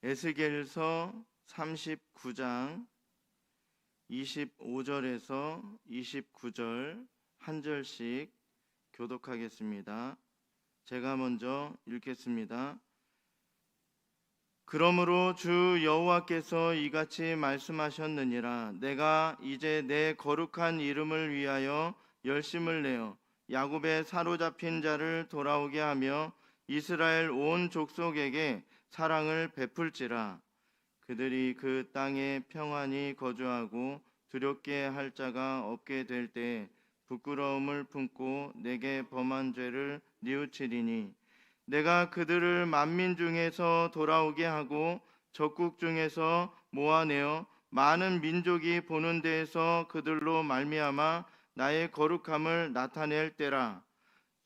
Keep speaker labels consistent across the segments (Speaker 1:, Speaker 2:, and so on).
Speaker 1: 에스겔서 39장 25절에서 29절 한 절씩 교독하겠습니다. 제가 먼저 읽겠습니다. 그러므로 주 여호와께서 이같이 말씀하셨느니라. 내가 이제 내 거룩한 이름을 위하여 열심을 내어 야곱의 사로잡힌 자를 돌아오게 하며 이스라엘 온 족속에게 사랑을 베풀지라. 그들이 그 땅에 평안히 거주하고 두렵게 할 자가 없게 될 때에 부끄러움을 품고 내게 범한 죄를 뉘우치리니 내가 그들을 만민 중에서 돌아오게 하고 적국 중에서 모아내어 많은 민족이 보는 데에서 그들로 말미암아 나의 거룩함을 나타낼 때라.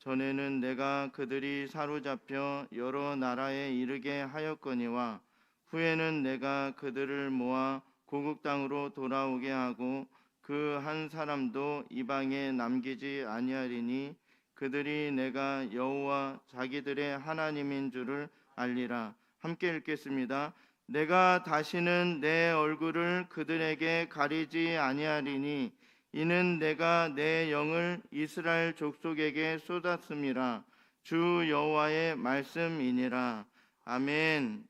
Speaker 1: 전에는 내가 그들이 사로잡혀 여러 나라에 이르게 하였거니와 후에는 내가 그들을 모아 고국 땅으로 돌아오게 하고 그 한 사람도 이방에 남기지 아니하리니 그들이 내가 여호와 자기들의 하나님인 줄을 알리라. 함께 읽겠습니다. 내가 다시는 내 얼굴을 그들에게 가리지 아니하리니 이는 내가 내 영을 이스라엘 족속에게 쏟았음이라. 주 여호와의 말씀이니라. 아멘.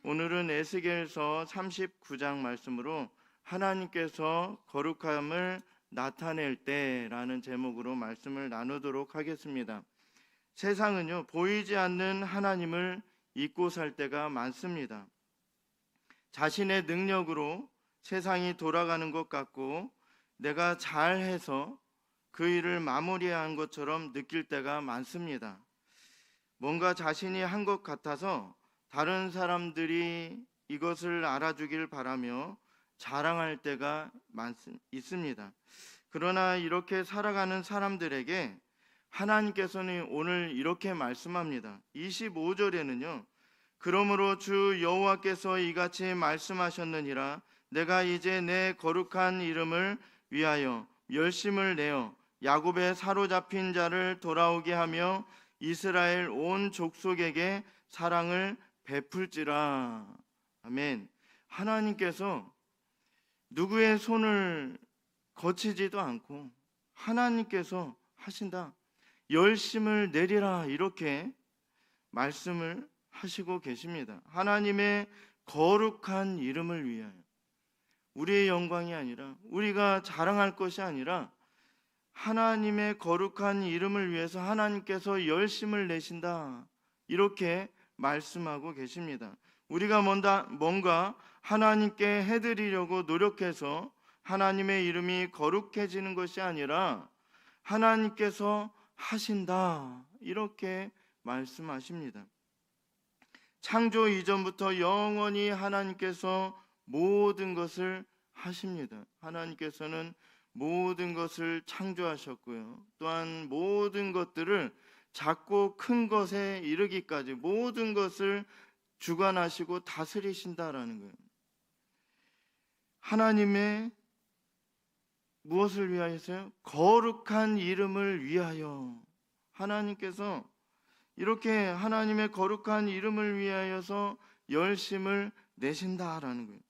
Speaker 1: 오늘은 에스겔서 39장 말씀으로 하나님께서 거룩함을 나타낼 때라는 제목으로 말씀을 나누도록 하겠습니다. 세상은요, 보이지 않는 하나님을 잊고 살 때가 많습니다. 자신의 능력으로 세상이 돌아가는 것 같고 내가 잘해서 그 일을 마무리한 것처럼 느낄 때가 많습니다. 뭔가 자신이 한 것 같아서 다른 사람들이 이것을 알아주길 바라며 자랑할 때가 있습니다. 그러나 이렇게 살아가는 사람들에게 하나님께서는 오늘 이렇게 말씀합니다. 25절에는요. 그러므로 주 여호와께서 이같이 말씀하셨느니라. 내가 이제 내 거룩한 이름을 위하여 열심을 내어 야곱의 사로잡힌 자를 돌아오게 하며 이스라엘 온 족속에게 사랑을 베풀지라. 아멘. 하나님께서 누구의 손을 거치지도 않고 하나님께서 하신다. 열심을 내리라. 이렇게 말씀을 하시고 계십니다. 하나님의 거룩한 이름을 위하여 우리의 영광이 아니라 우리가 자랑할 것이 아니라 하나님의 거룩한 이름을 위해서 하나님께서 열심을 내신다. 이렇게 말씀하고 계십니다. 우리가 뭔가 하나님께 해드리려고 노력해서 하나님의 이름이 거룩해지는 것이 아니라 하나님께서 하신다. 이렇게 말씀하십니다. 창조 이전부터 영원히 하나님께서 모든 것을 하십니다. 하나님께서는 모든 것을 창조하셨고요. 또한 모든 것들을 작고 큰 것에 이르기까지 모든 것을 주관하시고 다스리신다라는 거예요. 하나님의 무엇을 위하여서요? 거룩한 이름을 위하여. 하나님께서 이렇게 하나님의 거룩한 이름을 위하여서 열심을 내신다라는 거예요.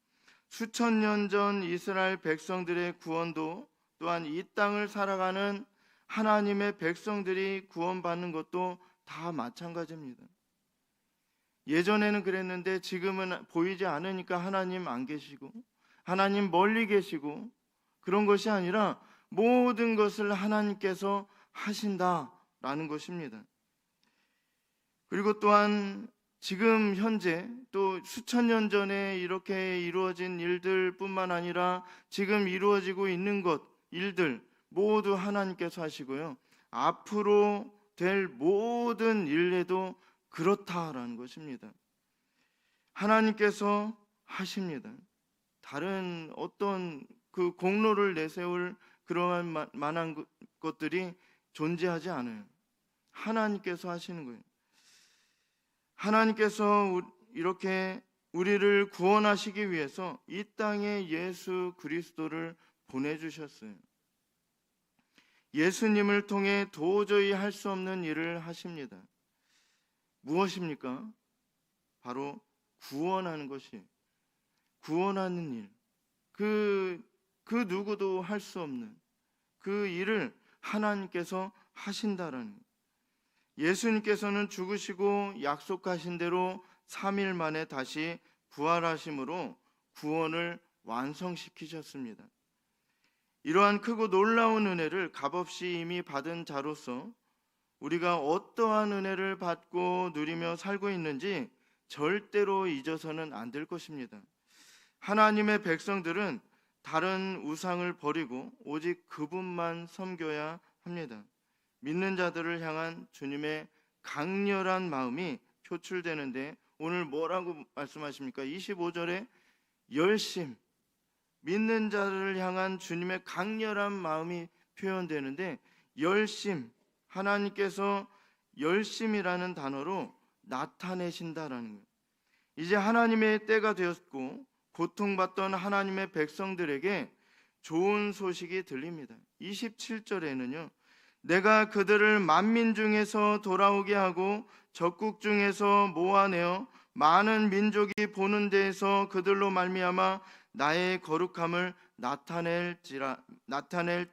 Speaker 1: 수천 년 전 이스라엘 백성들의 구원도 또한 이 땅을 살아가는 하나님의 백성들이 구원받는 것도 다 마찬가지입니다. 예전에는 그랬는데 지금은 보이지 않으니까 하나님 안 계시고 하나님 멀리 계시고 그런 것이 아니라 모든 것을 하나님께서 하신다라는 것입니다. 그리고 또한 지금 현재 또 수천 년 전에 이렇게 이루어진 일들뿐만 아니라 지금 이루어지고 있는 일들 모두 하나님께서 하시고요. 앞으로 될 모든 일에도 그렇다라는 것입니다. 하나님께서 하십니다. 다른 어떤 그 공로를 내세울 그러한 만한 것들이 존재하지 않아요. 하나님께서 하시는 거예요. 하나님께서 이렇게 우리를 구원하시기 위해서 이 땅에 예수 그리스도를 보내주셨어요. 예수님을 통해 도저히 할 수 없는 일을 하십니다. 무엇입니까? 바로 구원하는 것이, 구원하는 일, 그 누구도 할 수 없는 그 일을 하나님께서 하신다라는 거예요. 예수님께서는 죽으시고 약속하신 대로 3일 만에 다시 부활하심으로 구원을 완성시키셨습니다. 이러한 크고 놀라운 은혜를 값없이 이미 받은 자로서 우리가 어떠한 은혜를 받고 누리며 살고 있는지 절대로 잊어서는 안 될 것입니다. 하나님의 백성들은 다른 우상을 버리고 오직 그분만 섬겨야 합니다. 믿는 자들을 향한 주님의 강렬한 마음이 표출되는데 오늘 뭐라고 말씀하십니까? 25절에 열심, 믿는 자를 향한 주님의 강렬한 마음이 표현되는데 열심, 하나님께서 열심이라는 단어로 나타내신다라는 거예요. 이제 하나님의 때가 되었고 고통받던 하나님의 백성들에게 좋은 소식이 들립니다. 27절에는요. 내가 그들을 만민 중에서 돌아오게 하고 적국 중에서 모아내어 많은 민족이 보는 데에서 그들로 말미암아 나의 거룩함을 나타낼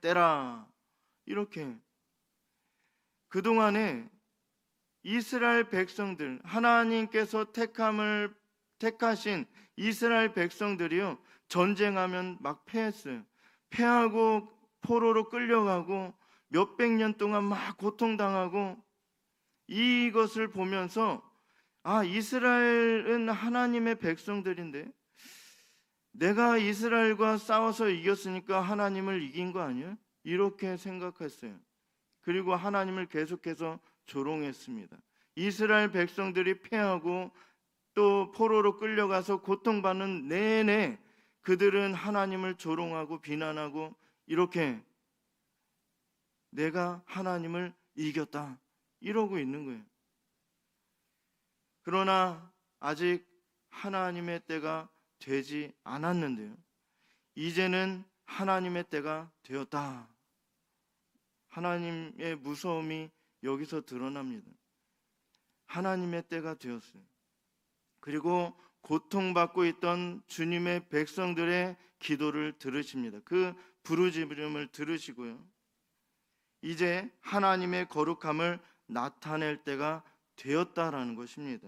Speaker 1: 때라. 이렇게 그동안에 이스라엘 백성들, 하나님께서 택하신 이스라엘 백성들이요, 전쟁하면 막 패했어요. 패하고 포로로 끌려가고 몇백 년 동안 막 고통당하고, 이것을 보면서 이스라엘은 하나님의 백성들인데 내가 이스라엘과 싸워서 이겼으니까 하나님을 이긴 거 아니야? 이렇게 생각했어요. 그리고 하나님을 계속해서 조롱했습니다. 이스라엘 백성들이 패하고 또 포로로 끌려가서 고통받는 내내 그들은 하나님을 조롱하고 비난하고 이렇게 내가 하나님을 이겼다 이러고 있는 거예요. 그러나 아직 하나님의 때가 되지 않았는데요. 이제는 하나님의 때가 되었다. 하나님의 무서움이 여기서 드러납니다. 하나님의 때가 되었어요. 그리고 고통받고 있던 주님의 백성들의 기도를 들으십니다. 그 부르짖음을 들으시고요. 이제 하나님의 거룩함을 나타낼 때가 되었다라는 것입니다.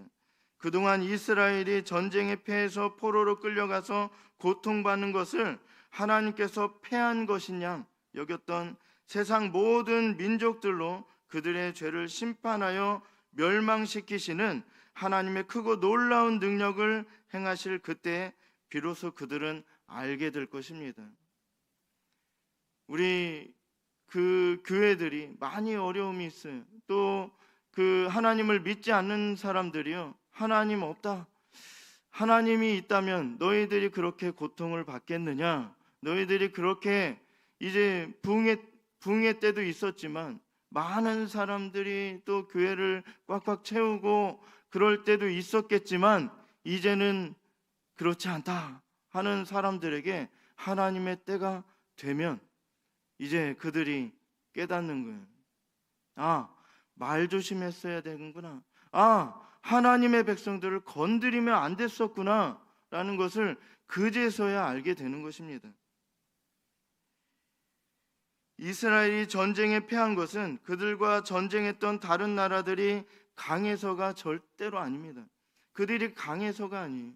Speaker 1: 그동안 이스라엘이 전쟁에 패해서 포로로 끌려가서 고통받는 것을 하나님께서 패한 것인 양 여겼던 세상 모든 민족들로 그들의 죄를 심판하여 멸망시키시는 하나님의 크고 놀라운 능력을 행하실 그때 비로소 그들은 알게 될 것입니다. 우리 그 교회들이 많이 어려움이 있어요. 또 그 하나님을 믿지 않는 사람들이요, 하나님 없다, 하나님이 있다면 너희들이 그렇게 고통을 받겠느냐, 너희들이 그렇게 이제 부흥의 때도 있었지만 많은 사람들이 또 교회를 꽉꽉 채우고 그럴 때도 있었겠지만 이제는 그렇지 않다 하는 사람들에게 하나님의 때가 되면 이제 그들이 깨닫는 거예요. 말 조심했어야 되는구나. 하나님의 백성들을 건드리면 안 됐었구나 라는 것을 그제서야 알게 되는 것입니다. 이스라엘이 전쟁에 패한 것은 그들과 전쟁했던 다른 나라들이 강해서가 절대로 아닙니다. 그들이 강해서가 아니에요.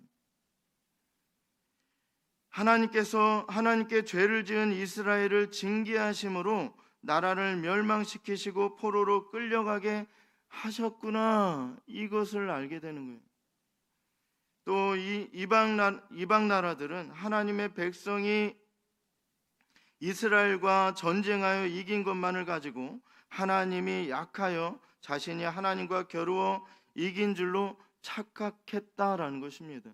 Speaker 1: 하나님께 죄를 지은 이스라엘을 징계하심으로 나라를 멸망시키시고 포로로 끌려가게 하셨구나, 이것을 알게 되는 거예요. 또 이 이방 나라들은 하나님의 백성이 이스라엘과 전쟁하여 이긴 것만을 가지고 하나님이 약하여 자신이 하나님과 겨루어 이긴 줄로 착각했다라는 것입니다.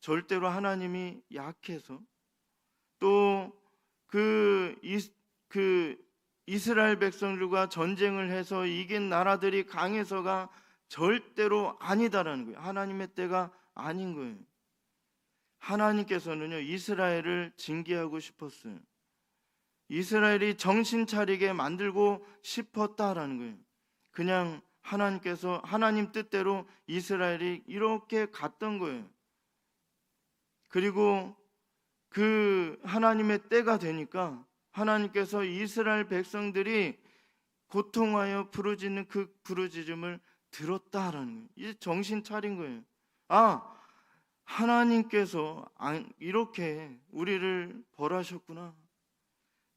Speaker 1: 절대로 하나님이 약해서 또 이스라엘 백성들과 전쟁을 해서 이긴 나라들이 강해서가 절대로 아니다라는 거예요. 하나님의 때가 아닌 거예요. 하나님께서는요, 이스라엘을 징계하고 싶었어요. 이스라엘이 정신 차리게 만들고 싶었다라는 거예요. 그냥 하나님 뜻대로 이스라엘이 이렇게 갔던 거예요. 그리고 그 하나님의 때가 되니까 하나님께서 이스라엘 백성들이 고통하여 부르짖는 그 부르짖음을 들었다라는 거예요. 이제 정신 차린 거예요. 하나님께서 이렇게 우리를 벌하셨구나.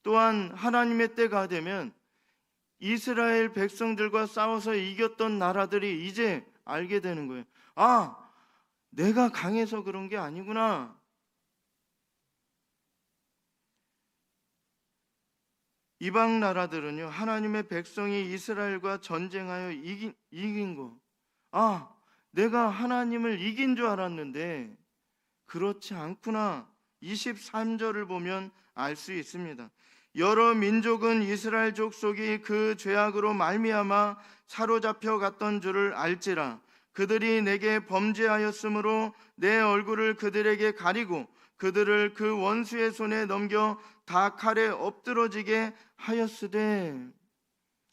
Speaker 1: 또한 하나님의 때가 되면 이스라엘 백성들과 싸워서 이겼던 나라들이 이제 알게 되는 거예요. 내가 강해서 그런 게 아니구나. 이방 나라들은요, 하나님의 백성이 이스라엘과 전쟁하여 이긴 거. 내가 하나님을 이긴 줄 알았는데 그렇지 않구나. 23절을 보면 알 수 있습니다. 여러 민족은 이스라엘 족속이 그 죄악으로 말미암아 사로잡혀 갔던 줄을 알지라. 그들이 내게 범죄하였으므로 내 얼굴을 그들에게 가리고 그들을 그 원수의 손에 넘겨 다 칼에 엎드러지게 하였으되.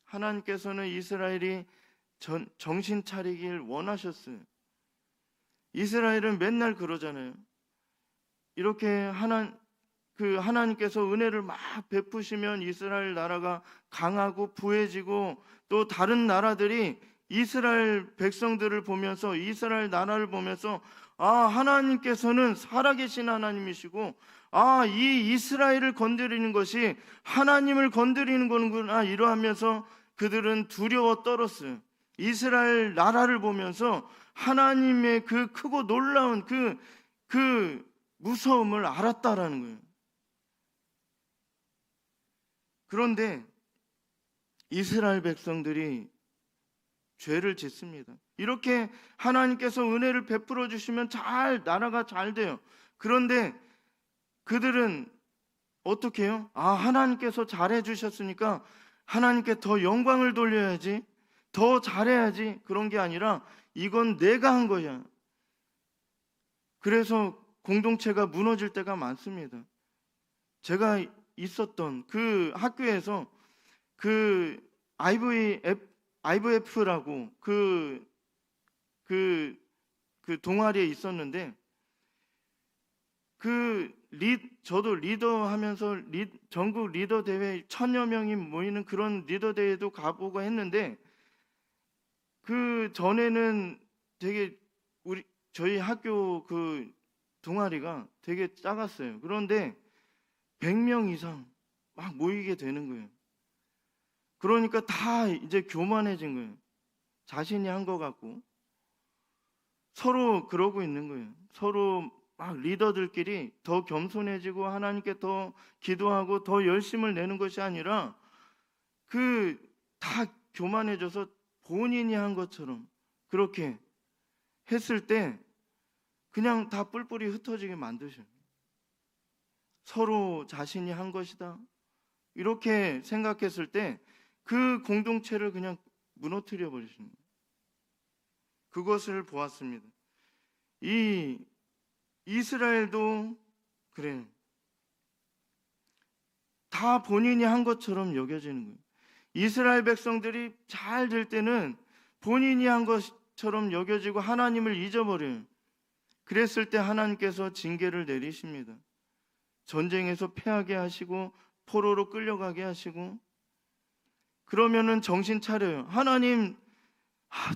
Speaker 1: 하나님께서는 이스라엘이 정신 차리길 원하셨어요. 이스라엘은 맨날 그러잖아요. 이렇게 하나님께서 은혜를 막 베푸시면 이스라엘 나라가 강하고 부해지고, 또 다른 나라들이 이스라엘 백성들을 보면서, 이스라엘 나라를 보면서 하나님께서는 살아계신 하나님이시고 이 이스라엘을 건드리는 것이 하나님을 건드리는 거구나, 이러하면서 그들은 두려워 떨었어요. 이스라엘 나라를 보면서 하나님의 그 크고 놀라운 그 무서움을 알았다라는 거예요. 그런데 이스라엘 백성들이 죄를 짓습니다. 이렇게 하나님께서 은혜를 베풀어 주시면 나라가 잘 돼요. 그런데 그들은 어떻게 해요? 하나님께서 잘해 주셨으니까 하나님께 더 영광을 돌려야지, 더 잘해야지, 그런 게 아니라 이건 내가 한 거야. 그래서 공동체가 무너질 때가 많습니다. 제가 있었던 그 학교에서 그 IVF라고 그 동아리에 있었는데, 저도 리더하면서 전국 리더 대회 1000여 명이 모이는 그런 리더 대회도 가보고 했는데, 그 전에는 되게 저희 학교 그 동아리가 되게 작았어요. 그런데 100명 이상 막 모이게 되는 거예요. 그러니까 다 이제 교만해진 거예요. 자신이 한 것 같고 서로 그러고 있는 거예요. 서로 막 리더들끼리 더 겸손해지고 하나님께 더 기도하고 더 열심을 내는 것이 아니라 다 교만해져서 본인이 한 것처럼 그렇게 했을 때 그냥 다 뿔뿔이 흩어지게 만드셔요. 서로 자신이 한 것이다, 이렇게 생각했을 때 그 공동체를 그냥 무너뜨려 버리시는 거예요. 그것을 보았습니다. 이 이스라엘도 그래요. 다 본인이 한 것처럼 여겨지는 거예요. 이스라엘 백성들이 잘 될 때는 본인이 한 것처럼 여겨지고 하나님을 잊어버려요. 그랬을 때 하나님께서 징계를 내리십니다. 전쟁에서 패하게 하시고 포로로 끌려가게 하시고, 그러면은 정신 차려요. 하나님,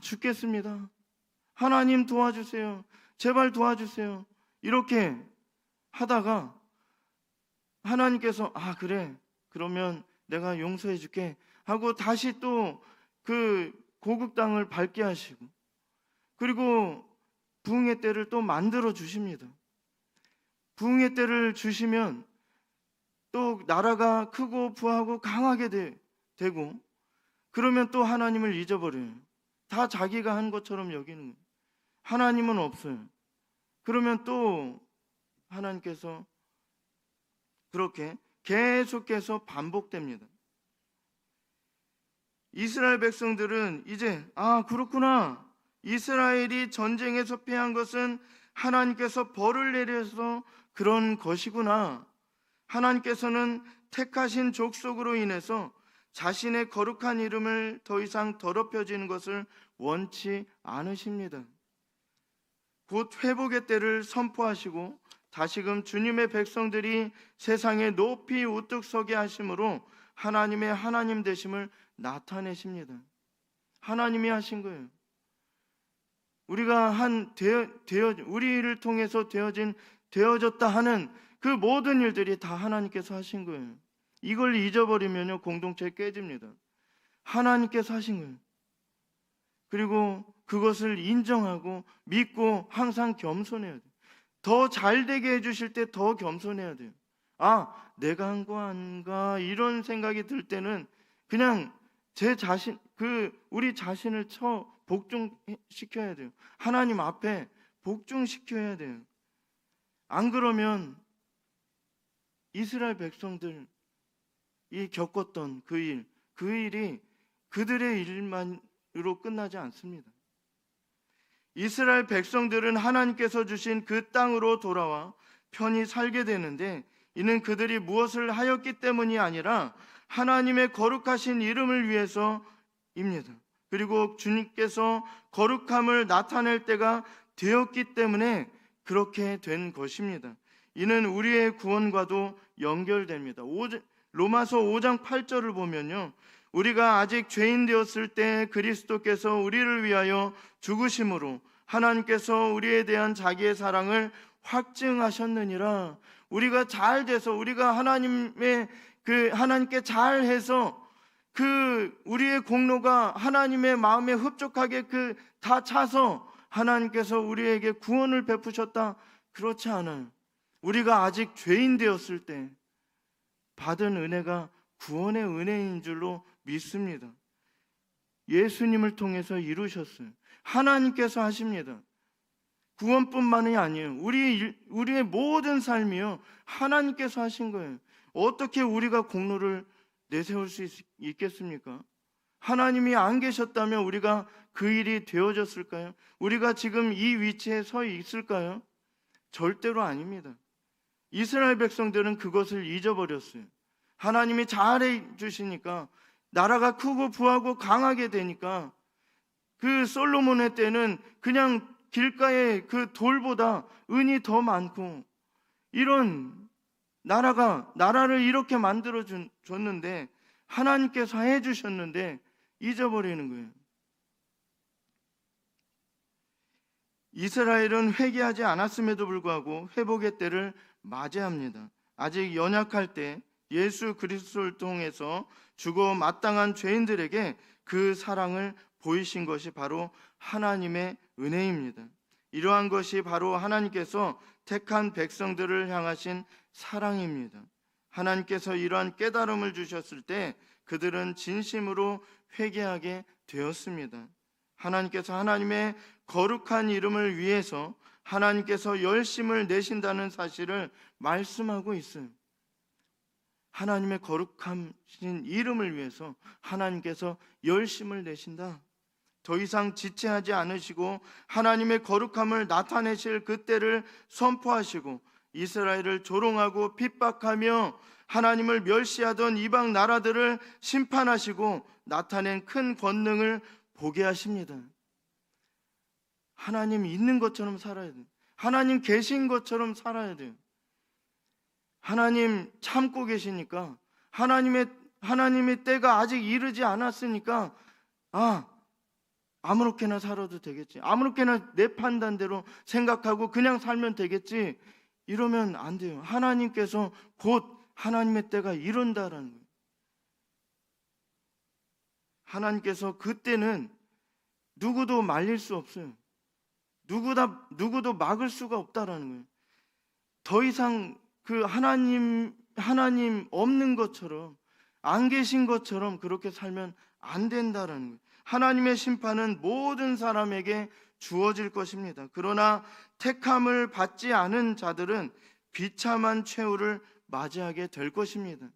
Speaker 1: 죽겠습니다. 하나님 도와주세요. 제발 도와주세요. 이렇게 하다가 하나님께서 그래, 그러면 내가 용서해 줄게 하고 다시 또 그 고국 땅을 밟게 하시고, 그리고 부흥의 때를 또 만들어 주십니다. 부흥의 때를 주시면 또 나라가 크고 부하고 강하게 되고, 그러면 또 하나님을 잊어버려요. 다 자기가 한 것처럼 여기는 거예요. 하나님은 없어요. 그러면 또 하나님께서 그렇게 계속해서 반복됩니다. 이스라엘 백성들은 이제 그렇구나, 이스라엘이 전쟁에서 패한 것은 하나님께서 벌을 내려서 그런 것이구나. 하나님께서는 택하신 족속으로 인해서 자신의 거룩한 이름을 더 이상 더럽혀지는 것을 원치 않으십니다. 곧 회복의 때를 선포하시고 다시금 주님의 백성들이 세상에 높이 우뚝 서게 하심으로 하나님의 하나님 되심을 나타내십니다. 하나님이 하신 거예요. 우리가 우리를 통해서 되어졌다 하는 그 모든 일들이 다 하나님께서 하신 거예요. 이걸 잊어버리면요, 공동체 깨집니다. 하나님께서 하신 거예요. 그리고 그것을 인정하고 믿고 항상 겸손해야 돼요. 더 잘되게 해주실 때 더 겸손해야 돼요. 내가 한 거 아닌가 이런 생각이 들 때는 그냥 우리 자신을 복종시켜야 돼요. 하나님 앞에 복종시켜야 돼요. 안 그러면 이스라엘 백성들이 겪었던 그 일이 그들의 일만으로 끝나지 않습니다. 이스라엘 백성들은 하나님께서 주신 그 땅으로 돌아와 편히 살게 되는데, 이는 그들이 무엇을 하였기 때문이 아니라 하나님의 거룩하신 이름을 위해서입니다. 그리고 주님께서 거룩함을 나타낼 때가 되었기 때문에 그렇게 된 것입니다. 이는 우리의 구원과도 연결됩니다. 로마서 5장 8절을 보면요, 우리가 아직 죄인 되었을 때 그리스도께서 우리를 위하여 죽으심으로 하나님께서 우리에 대한 자기의 사랑을 확증하셨느니라. 우리가 잘 돼서, 우리가 하나님께 잘해서 우리의 공로가 하나님의 마음에 흡족하게 다 차서 하나님께서 우리에게 구원을 베푸셨다, 그렇지 않아요. 우리가 아직 죄인 되었을 때 받은 은혜가 구원의 은혜인 줄로 믿습니다. 예수님을 통해서 이루셨어요. 하나님께서 하십니다. 구원뿐만이 아니에요. 우리의 모든 삶이요, 하나님께서 하신 거예요. 어떻게 우리가 공로를 내세울 수 있겠습니까? 하나님이 안 계셨다면 우리가 그 일이 되어졌을까요? 우리가 지금 이 위치에 서 있을까요? 절대로 아닙니다. 이스라엘 백성들은 그것을 잊어버렸어요. 하나님이 잘해 주시니까, 나라가 크고 부하고 강하게 되니까, 그 솔로몬의 때는 그냥 길가에 그 돌보다 은이 더 많고, 이런 나라를 이렇게 만들어 줬는데, 하나님께서 해주셨는데 잊어버리는 거예요. 이스라엘은 회개하지 않았음에도 불구하고 회복의 때를 맞이합니다. 아직 연약할 때 예수 그리스도를 통해서 죽어 마땅한 죄인들에게 그 사랑을 보이신 것이 바로 하나님의 은혜입니다. 이러한 것이 바로 하나님께서 택한 백성들을 향하신 사랑입니다. 하나님께서 이러한 깨달음을 주셨을 때 그들은 진심으로 회개하게 되었습니다. 하나님께서 하나님의 거룩한 이름을 위해서 하나님께서 열심을 내신다는 사실을 말씀하고 있어요. 하나님의 거룩하신 이름을 위해서 하나님께서 열심을 내신다. 더 이상 지체하지 않으시고 하나님의 거룩함을 나타내실 그때를 선포하시고, 이스라엘을 조롱하고 핍박하며 하나님을 멸시하던 이방 나라들을 심판하시고 나타낸 큰 권능을 보게 하십니다. 하나님 있는 것처럼 살아야 돼요. 하나님 계신 것처럼 살아야 돼요. 하나님 참고 계시니까, 하나님의 때가 아직 이르지 않았으니까 아무렇게나 살아도 되겠지, 아무렇게나 내 판단대로 생각하고 그냥 살면 되겠지, 이러면 안 돼요. 하나님께서 곧 하나님의 때가 이른다라는 거예요. 하나님께서 그때는 누구도 말릴 수 없어요. 누구도 막을 수가 없다라는 거예요. 더 이상 그 하나님 없는 것처럼, 안 계신 것처럼 그렇게 살면 안 된다라는 거예요. 하나님의 심판은 모든 사람에게 주어질 것입니다. 그러나 택함을 받지 않은 자들은 비참한 최후를 맞이하게 될 것입니다.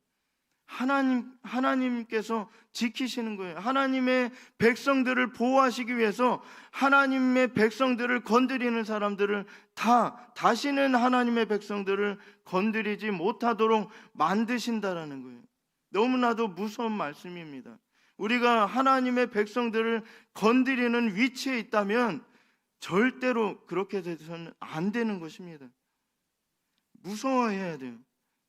Speaker 1: 하나님께서 지키시는 거예요. 하나님의 백성들을 보호하시기 위해서 하나님의 백성들을 건드리는 사람들을 다시는 하나님의 백성들을 건드리지 못하도록 만드신다라는 거예요. 너무나도 무서운 말씀입니다. 우리가 하나님의 백성들을 건드리는 위치에 있다면 절대로 그렇게 돼서는 안 되는 것입니다. 무서워해야 돼요.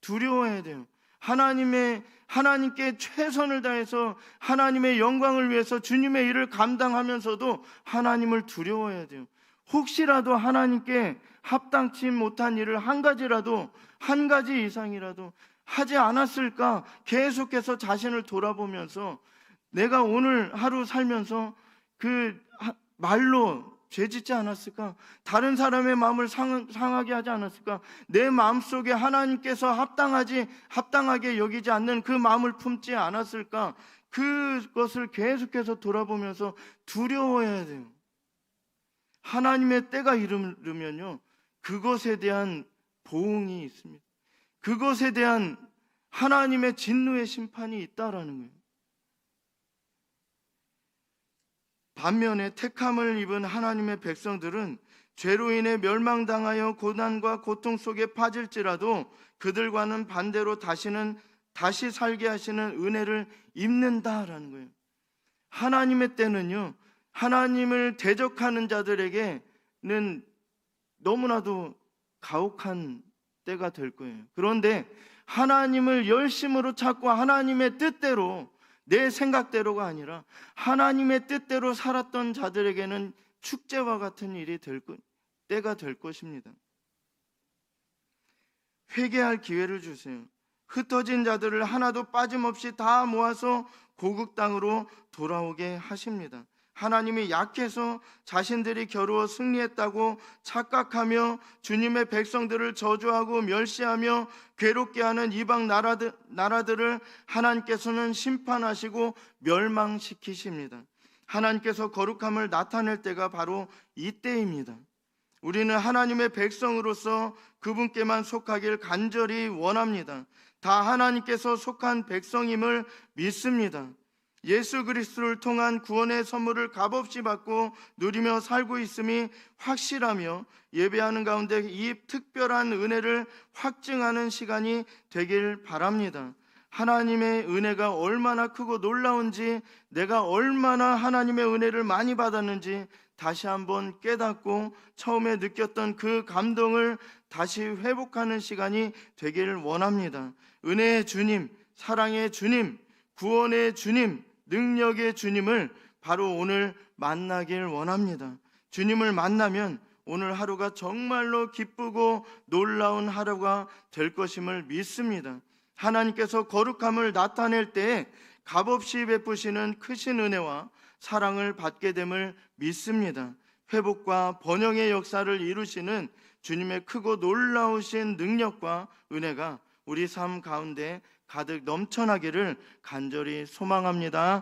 Speaker 1: 두려워해야 돼요. 하나님께 최선을 다해서 하나님의 영광을 위해서 주님의 일을 감당하면서도 하나님을 두려워해야 돼요. 혹시라도 하나님께 합당치 못한 일을 한 가지 이상이라도 하지 않았을까 계속해서 자신을 돌아보면서 내가 오늘 하루 살면서 그 말로 죄짓지 않았을까? 다른 사람의 마음을 상하게 하지 않았을까? 내 마음속에 하나님께서 합당하게 여기지 않는 그 마음을 품지 않았을까? 그것을 계속해서 돌아보면서 두려워해야 돼요. 하나님의 때가 이르면요, 그것에 대한 보응이 있습니다. 그것에 대한 하나님의 진노의 심판이 있다라는 거예요. 반면에 택함을 입은 하나님의 백성들은 죄로 인해 멸망당하여 고난과 고통 속에 빠질지라도 그들과는 반대로 다시 살게 하시는 은혜를 입는다라는 거예요. 하나님의 때는요, 하나님을 대적하는 자들에게는 너무나도 가혹한 때가 될 거예요. 그런데 하나님을 열심으로 찾고 하나님의 뜻대로, 내 생각대로가 아니라 하나님의 뜻대로 살았던 자들에게는 축제와 같은 때가 될 것입니다. 회개할 기회를 주세요. 흩어진 자들을 하나도 빠짐없이 다 모아서 고국 땅으로 돌아오게 하십니다. 하나님이 약해서 자신들이 겨루어 승리했다고 착각하며 주님의 백성들을 저주하고 멸시하며 괴롭게 하는 이방 나라들을 하나님께서는 심판하시고 멸망시키십니다. 하나님께서 거룩함을 나타낼 때가 바로 이때입니다. 우리는 하나님의 백성으로서 그분께만 속하길 간절히 원합니다. 다 하나님께서 속한 백성임을 믿습니다. 예수 그리스도를 통한 구원의 선물을 값없이 받고 누리며 살고 있음이 확실하며 예배하는 가운데 이 특별한 은혜를 확증하는 시간이 되길 바랍니다. 하나님의 은혜가 얼마나 크고 놀라운지, 내가 얼마나 하나님의 은혜를 많이 받았는지 다시 한번 깨닫고 처음에 느꼈던 그 감동을 다시 회복하는 시간이 되길 원합니다. 은혜의 주님, 사랑의 주님, 구원의 주님, 능력의 주님을 바로 오늘 만나길 원합니다. 주님을 만나면 오늘 하루가 정말로 기쁘고 놀라운 하루가 될 것임을 믿습니다. 하나님께서 거룩함을 나타낼 때에 값없이 베푸시는 크신 은혜와 사랑을 받게 됨을 믿습니다. 회복과 번영의 역사를 이루시는 주님의 크고 놀라우신 능력과 은혜가 우리 삶 가운데 가득 넘쳐나기를 간절히 소망합니다.